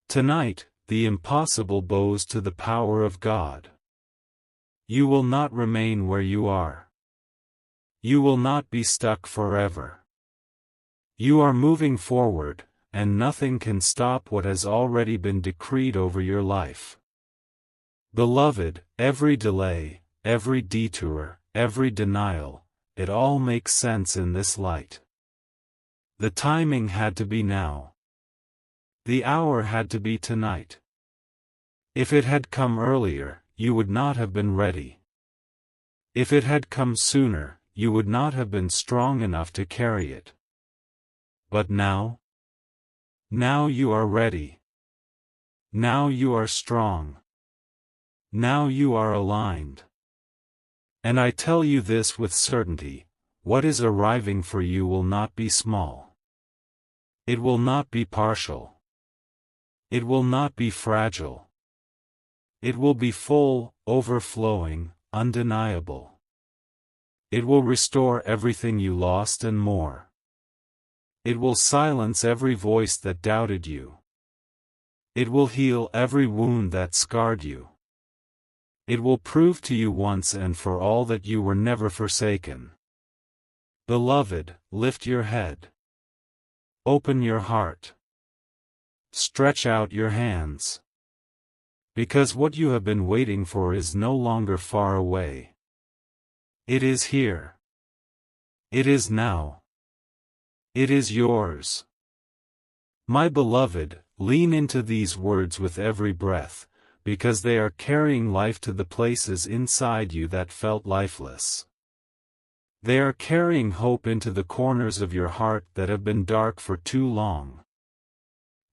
Tonight, the impossible bows to the power of God. You will not remain where you are. You will not be stuck forever. You are moving forward, and nothing can stop what has already been decreed over your life. Beloved, every delay, every detour, every denial, it all makes sense in this light. The timing had to be now. The hour had to be tonight. If it had come earlier, you would not have been ready. If it had come sooner, you would not have been strong enough to carry it. But now? Now you are ready. Now you are strong. Now you are aligned. And I tell you this with certainty, what is arriving for you will not be small. It will not be partial. It will not be fragile. It will be full, overflowing, undeniable. It will restore everything you lost and more. It will silence every voice that doubted you. It will heal every wound that scarred you. It will prove to you once and for all that you were never forsaken. Beloved, lift your head. Open your heart. Stretch out your hands. Because what you have been waiting for is no longer far away. It is here. It is now. It is yours. My beloved, lean into these words with every breath, because they are carrying life to the places inside you that felt lifeless. They are carrying hope into the corners of your heart that have been dark for too long.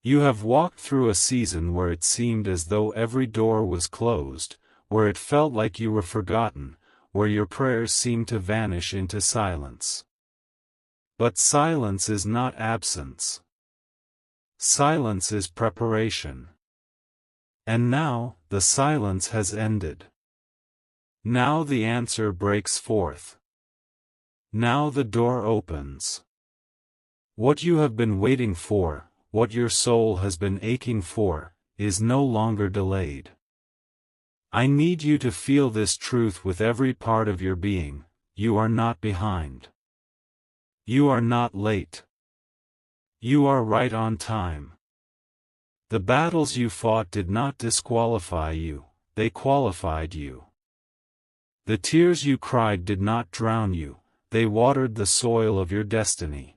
You have walked through a season where it seemed as though every door was closed, where it felt like you were forgotten, where your prayers seemed to vanish into silence. But silence is not absence. Silence is preparation. And now, the silence has ended. Now the answer breaks forth. Now the door opens. What you have been waiting for, what your soul has been aching for, is no longer delayed. I need you to feel this truth with every part of your being: you are not behind. You are not late. You are right on time. The battles you fought did not disqualify you, they qualified you. The tears you cried did not drown you, they watered the soil of your destiny.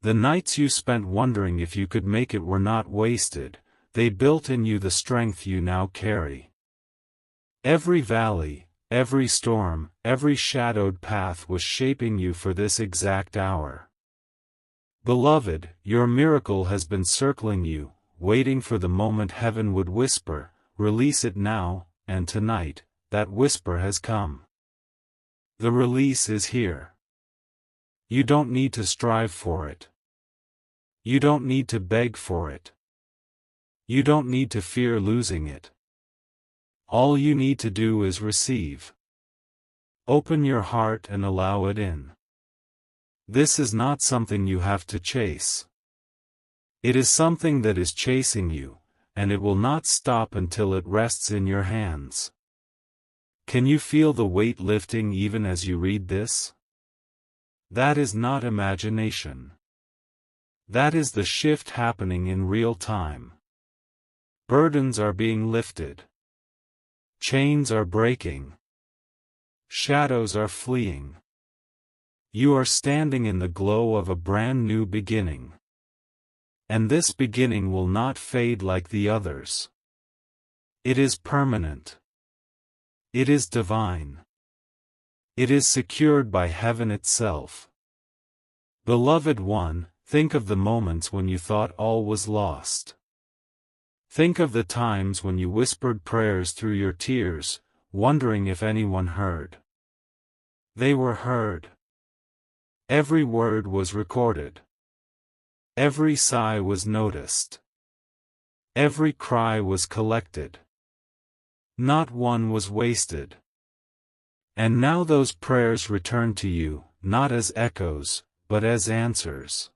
The nights you spent wondering if you could make it were not wasted, they built in you the strength you now carry. Every valley, every storm, every shadowed path was shaping you for this exact hour. Beloved, your miracle has been circling you, waiting for the moment heaven would whisper, "Release it now," and tonight, that whisper has come. The release is here. You don't need to strive for it. You don't need to beg for it. You don't need to fear losing it. All you need to do is receive. Open your heart and allow it in. This is not something you have to chase. It is something that is chasing you, and it will not stop until it rests in your hands. Can you feel the weight lifting even as you read this? That is not imagination. That is the shift happening in real time. Burdens are being lifted. Chains are breaking. Shadows are fleeing. You are standing in the glow of a brand new beginning. And this beginning will not fade like the others. It is permanent. It is divine. It is secured by heaven itself. Beloved one, think of the moments when you thought all was lost. Think of the times when you whispered prayers through your tears, wondering if anyone heard. They were heard. Every word was recorded. Every sigh was noticed. Every cry was collected. Not one was wasted. And now those prayers return to you, not as echoes, but as answers.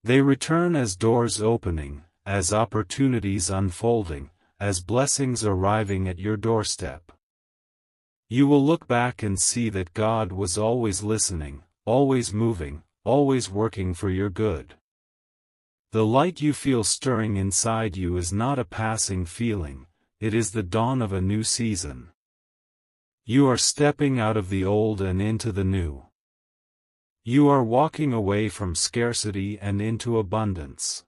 They return as doors opening, as opportunities unfolding, as blessings arriving at your doorstep. You will look back and see that God was always listening, always moving, always working for your good. The light you feel stirring inside you is not a passing feeling, it is the dawn of a new season. You are stepping out of the old and into the new. You are walking away from scarcity and into abundance.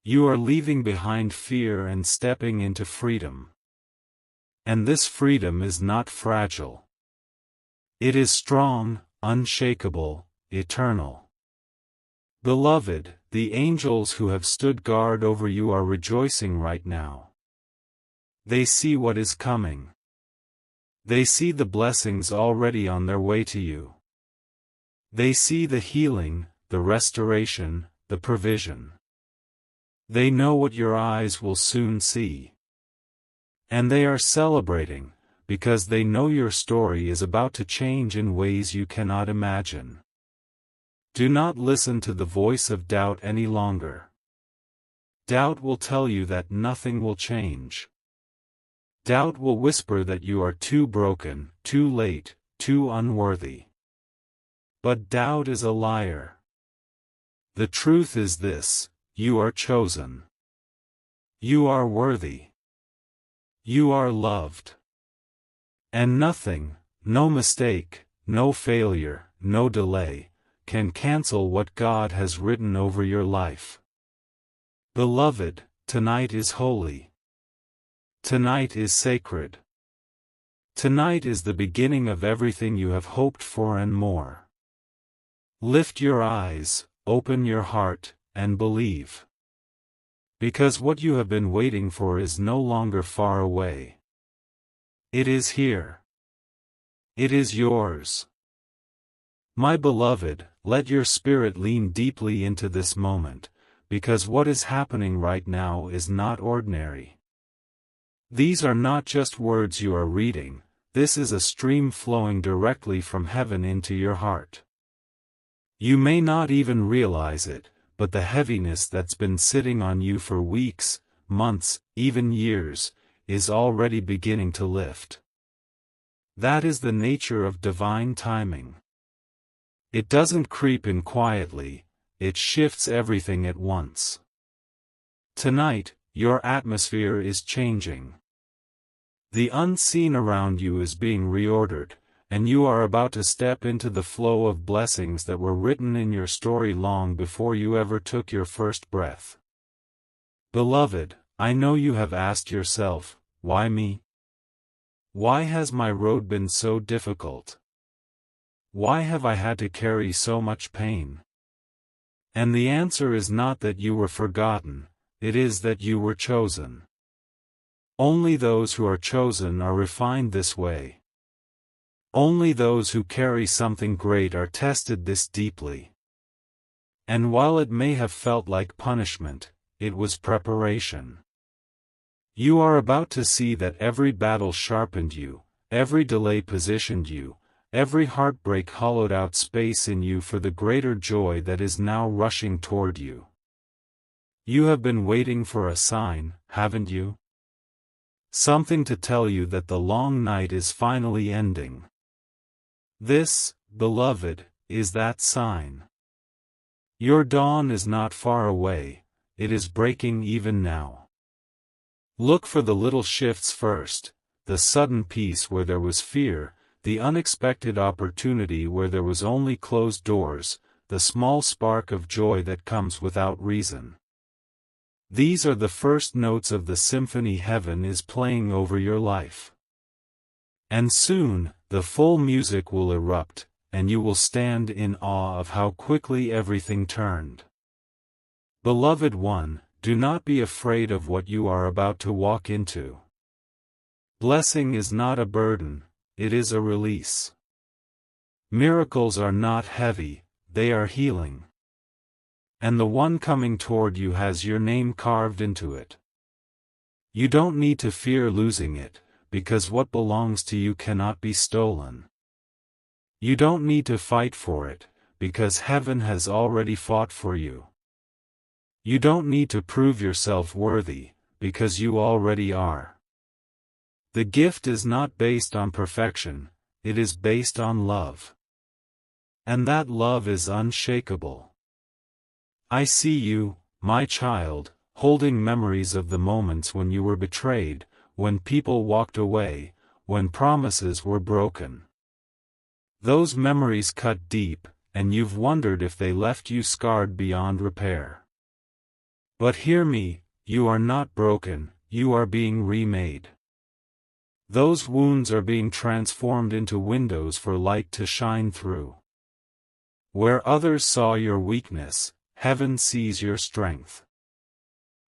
You are leaving behind fear and stepping into freedom. And this freedom is not fragile. It is strong, unshakable, eternal. Beloved, the angels who have stood guard over you are rejoicing right now. They see what is coming. They see the blessings already on their way to you. They see the healing, the restoration, the provision. They know what your eyes will soon see. And they are celebrating, because they know your story is about to change in ways you cannot imagine. Do not listen to the voice of doubt any longer. Doubt will tell you that nothing will change. Doubt will whisper that you are too broken, too late, too unworthy. But doubt is a liar. The truth is this: you are chosen. You are worthy. You are loved. And nothing, no mistake, no failure, no delay, can cancel what God has written over your life. Beloved, tonight is holy. Tonight is sacred. Tonight is the beginning of everything you have hoped for and more. Lift your eyes, open your heart, and believe. Because what you have been waiting for is no longer far away. It is here. It is yours. My beloved, let your spirit lean deeply into this moment, because what is happening right now is not ordinary. These are not just words you are reading, this is a stream flowing directly from heaven into your heart. You may not even realize it, but the heaviness that's been sitting on you for weeks, months, even years, is already beginning to lift. That is the nature of divine timing. It doesn't creep in quietly, it shifts everything at once. Tonight, your atmosphere is changing. The unseen around you is being reordered, and you are about to step into the flow of blessings that were written in your story long before you ever took your first breath. Beloved, I know you have asked yourself, why me? Why has my road been so difficult? Why have I had to carry so much pain? And the answer is not that you were forgotten, it is that you were chosen. Only those who are chosen are refined this way. Only those who carry something great are tested this deeply. And while it may have felt like punishment, it was preparation. You are about to see that every battle sharpened you, every delay positioned you, every heartbreak hollowed out space in you for the greater joy that is now rushing toward you. You have been waiting for a sign, haven't you? Something to tell you that the long night is finally ending. This, beloved, is that sign. Your dawn is not far away, it is breaking even now. Look for the little shifts first, the sudden peace where there was fear, the unexpected opportunity where there was only closed doors, the small spark of joy that comes without reason. These are the first notes of the symphony heaven is playing over your life. And soon, the full music will erupt, and you will stand in awe of how quickly everything turned. Beloved one, do not be afraid of what you are about to walk into. Blessing is not a burden, it is a release. Miracles are not heavy, they are healing. And the one coming toward you has your name carved into it. You don't need to fear losing it, because what belongs to you cannot be stolen. You don't need to fight for it, because heaven has already fought for you. You don't need to prove yourself worthy, because you already are. The gift is not based on perfection, it is based on love. And that love is unshakable. I see you, my child, holding memories of the moments when you were betrayed, when people walked away, when promises were broken. Those memories cut deep, and you've wondered if they left you scarred beyond repair. But hear me, you are not broken, you are being remade. Those wounds are being transformed into windows for light to shine through. Where others saw your weakness, heaven sees your strength.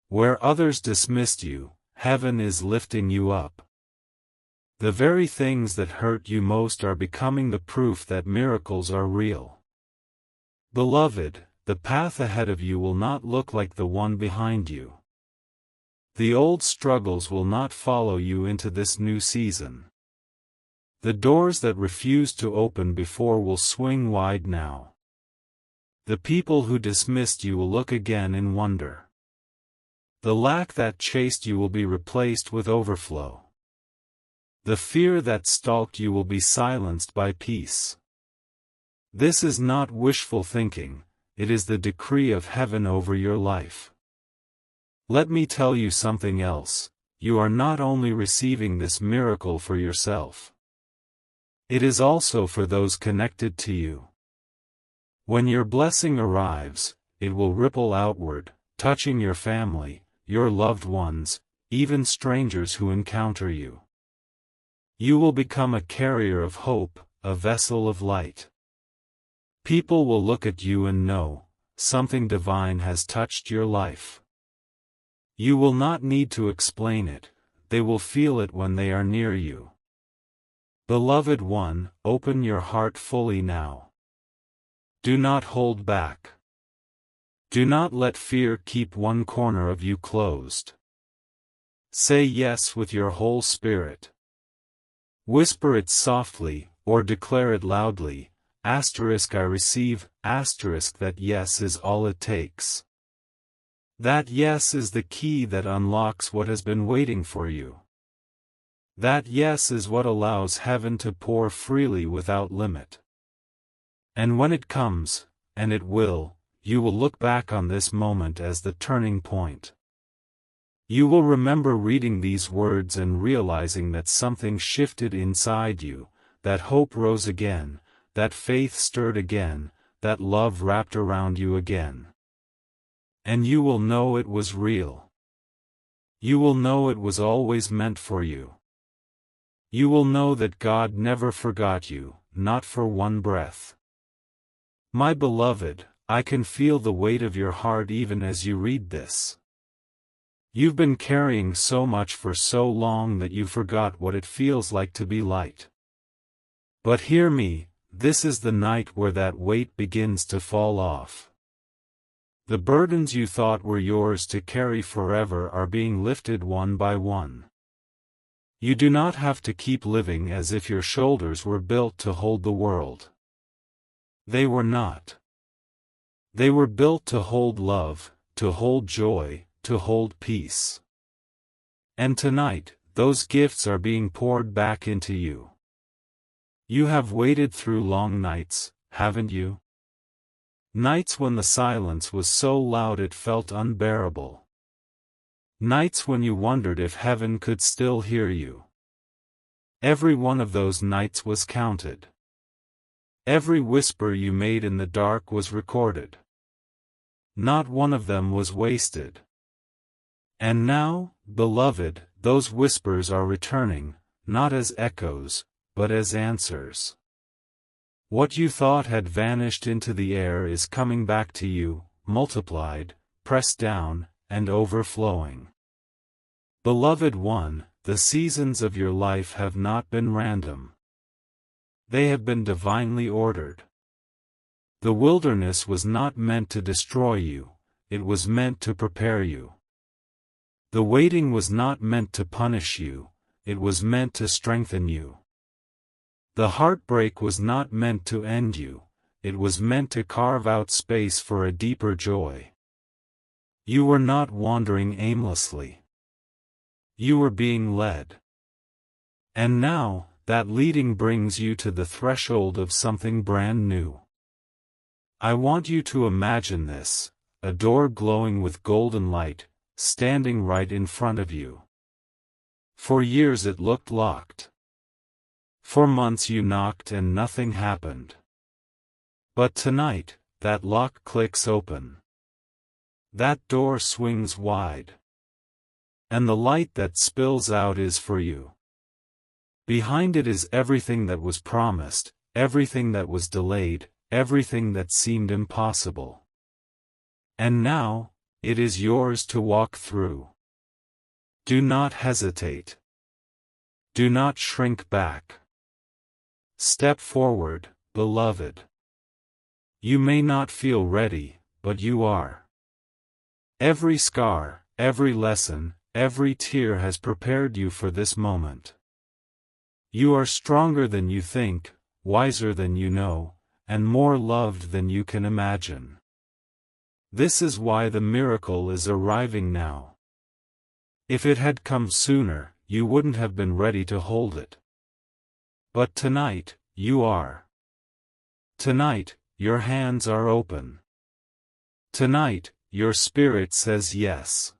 Where others dismissed you, heaven is lifting you up. The very things that hurt you most are becoming the proof that miracles are real. Beloved, the path ahead of you will not look like the one behind you. The old struggles will not follow you into this new season. The doors that refused to open before will swing wide now. The people who dismissed you will look again in wonder. The lack that chased you will be replaced with overflow. The fear that stalked you will be silenced by peace. This is not wishful thinking, it is the decree of heaven over your life. Let me tell you something else, you are not only receiving this miracle for yourself. It is also for those connected to you. When your blessing arrives, it will ripple outward, touching your family, your loved ones, even strangers who encounter you. You will become a carrier of hope, a vessel of light. People will look at you and know, something divine has touched your life. You will not need to explain it, they will feel it when they are near you. Beloved one, open your heart fully now. Do not hold back. Do not let fear keep one corner of you closed. Say yes with your whole spirit. Whisper it softly, or declare it loudly, *I receive, * that yes is all it takes. That yes is the key that unlocks what has been waiting for you. That yes is what allows heaven to pour freely without limit. And when it comes, and it will, you will look back on this moment as the turning point. You will remember reading these words and realizing that something shifted inside you, that hope rose again, that faith stirred again, that love wrapped around you again. And you will know it was real. You will know it was always meant for you. You will know that God never forgot you, not for one breath. My beloved, I can feel the weight of your heart even as you read this. You've been carrying so much for so long that you forgot what it feels like to be light. But hear me, this is the night where that weight begins to fall off. The burdens you thought were yours to carry forever are being lifted one by one. You do not have to keep living as if your shoulders were built to hold the world. They were not. They were built to hold love, to hold joy, to hold peace. And tonight, those gifts are being poured back into you. You have waited through long nights, haven't you? Nights when the silence was so loud it felt unbearable. Nights when you wondered if heaven could still hear you. Every one of those nights was counted. Every whisper you made in the dark was recorded. Not one of them was wasted. And now, beloved, those whispers are returning, not as echoes, but as answers. What you thought had vanished into the air is coming back to you, multiplied, pressed down, and overflowing. Beloved one, the seasons of your life have not been random. They have been divinely ordered. The wilderness was not meant to destroy you, it was meant to prepare you. The waiting was not meant to punish you, it was meant to strengthen you. The heartbreak was not meant to end you, it was meant to carve out space for a deeper joy. You were not wandering aimlessly. You were being led. And now, that leading brings you to the threshold of something brand new. I want you to imagine this, a door glowing with golden light, standing right in front of you. For years it looked locked. For months you knocked and nothing happened. But tonight, that lock clicks open. That door swings wide. And the light that spills out is for you. Behind it is everything that was promised, everything that was delayed, everything that seemed impossible. And now, it is yours to walk through. Do not hesitate. Do not shrink back. Step forward, beloved. You may not feel ready, but you are. Every scar, every lesson, every tear has prepared you for this moment. You are stronger than you think, wiser than you know, and more loved than you can imagine. This is why the miracle is arriving now. If it had come sooner, you wouldn't have been ready to hold it. But tonight, you are. Tonight, your hands are open. Tonight, your spirit says yes.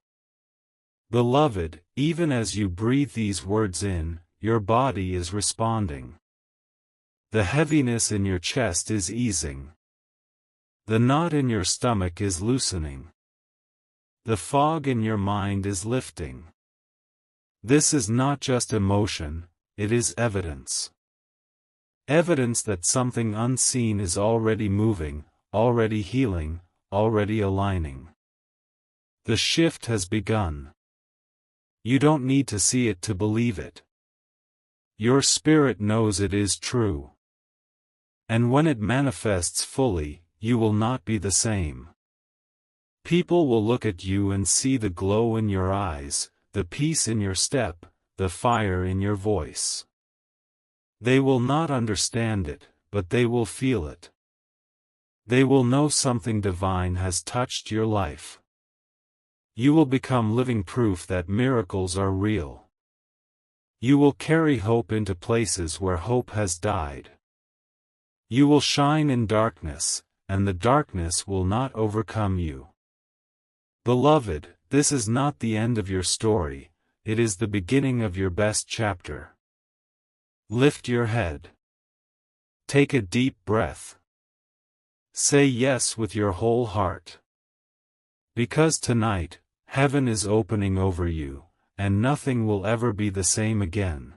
Beloved, even as you breathe these words in, your body is responding. The heaviness in your chest is easing. The knot in your stomach is loosening. The fog in your mind is lifting. This is not just emotion, it is evidence. Evidence that something unseen is already moving, already healing, already aligning. The shift has begun. You don't need to see it to believe it. Your spirit knows it is true. And when it manifests fully, you will not be the same. People will look at you and see the glow in your eyes, the peace in your step, the fire in your voice. They will not understand it, but they will feel it. They will know something divine has touched your life. You will become living proof that miracles are real. You will carry hope into places where hope has died. You will shine in darkness, and the darkness will not overcome you. Beloved, this is not the end of your story, it is the beginning of your best chapter. Lift your head. Take a deep breath. Say yes with your whole heart. Because tonight, heaven is opening over you, and nothing will ever be the same again.